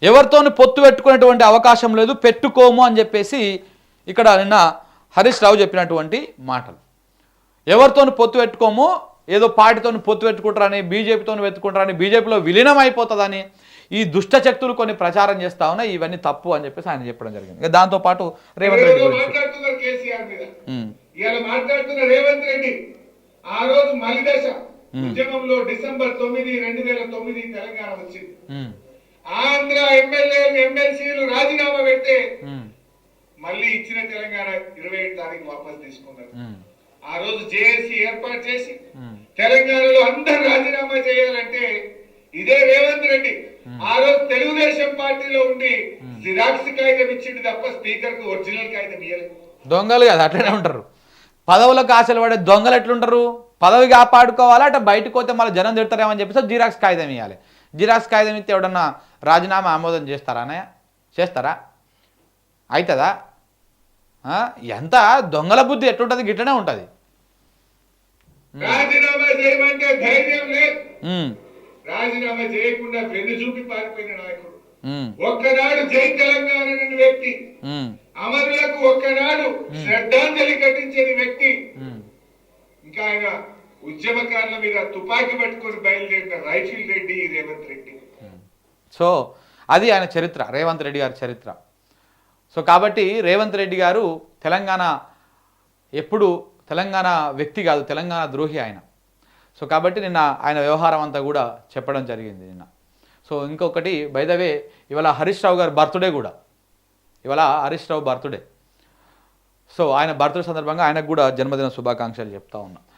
ఎవరితోని పొత్తు పెట్టుకునేటువంటి అవకాశం లేదు, పెట్టుకోము అని చెప్పేసి ఇక్కడ నిన్న హరీష్ రావు చెప్పినటువంటి మాటలు. ఎవరితోని పొత్తు పెట్టుకోము, ఏదో పార్టీతో పొత్తు పెట్టుకుంటారని, బీజేపీతో పెట్టుకుంటారని, బీజేపీలో విలీనం అయిపోతుందని ఈ దుష్ట శక్తులు కొన్ని ప్రచారం చేస్తా ఉన్నాయి. ఇవన్నీ తప్పు అని చెప్పేసి ఆయన చెప్పడం జరిగింది. దాంతోపాటు రేవంత్ రెడ్డి మాట్లాడుతున్న రేవంత్ రెడ్డి ఆ రోజు మలిదశ ఉద్యమంలో డిసెంబర్ 9, 2009 తెలంగాణ వచ్చింది. ఆంధ్ర ఎమ్మెల్యేలు ఎమ్మెల్సీలు రాజీనామా పెడితే మళ్ళీ ఇచ్చిన తెలంగాణ 27 తారీఖు వాపస్ తీసుకున్నారు. ఆ రోజు జేఏసీ ఏర్పాటు చేసి తెలంగాణలో అందరు రాజీనామా చేయాలంటే ఇదే రేవంత్ రెడ్డి ఆ రోజు తెలుగుదేశం పార్టీలో ఉండి జిరాక్స్ కాగితం ఇచ్చింది తప్ప స్పీకర్ కు ఒరిజినల్ కాగితం ఇవ్వలేదు. దొంగలు కదా అట్లనే ఉంటారు. పదవులకు ఆశలు పడే దొంగలు ఎట్లుంటారు? పదవి కాపాడుకోవాలా, అట్లా బయటకు పోతే మళ్ళీ జనం తిడతారేమని చెప్పేసి జిరాక్స్ కాగితం ఇవ్వాలి. జిరాక్స్ కాగితం ఇస్తే ఎవడన్నా రాజీనామా ఆమోదం చేస్తారా అన్నయ్య? చేస్తారా? అవుతుందా? ఎంత దొంగల బుద్ధి ఎట్లుంటుంది, గిట్లనే ఉంటుంది. రాజీనామా చేయమంటే ధైర్యం లేదు, రాజీనామా చేయకుండా వెన్ను చూపి పారిపోయిన నాయకుడు. ఒక్కనాడు జై తెలంగాణ వ్యక్తి, అమరులకు ఒక్కనాడు శ్రద్ధాంజలి ఘటించని వ్యక్తి, ఇంకా ఆయన ఉద్యమకారుల మీద తుపాకీ పట్టుకొని బయలుదేరిన రైఫిల్ రెడ్డి రేవంత్ రెడ్డి. సో అది ఆయన చరిత్ర, రేవంత్ రెడ్డి గారి చరిత్ర. సో కాబట్టి రేవంత్ రెడ్డి గారు తెలంగాణ ఎప్పుడు తెలంగాణ వ్యక్తి కాదు, తెలంగాణ ద్రోహి ఆయన. సో కాబట్టి నిన్న ఆయన వ్యవహారం అంతా కూడా చెప్పడం జరిగింది నిన్న. సో ఇంకొకటి బై ద వే, ఇవాళ హరీష్ రావు గారి బర్త్డే కూడా, ఇవాళ హరీష్ రావు బర్త్డే. సో ఆయన బర్త్డే సందర్భంగా ఆయనకు కూడా జన్మదిన శుభాకాంక్షలు చెప్తా ఉన్నా.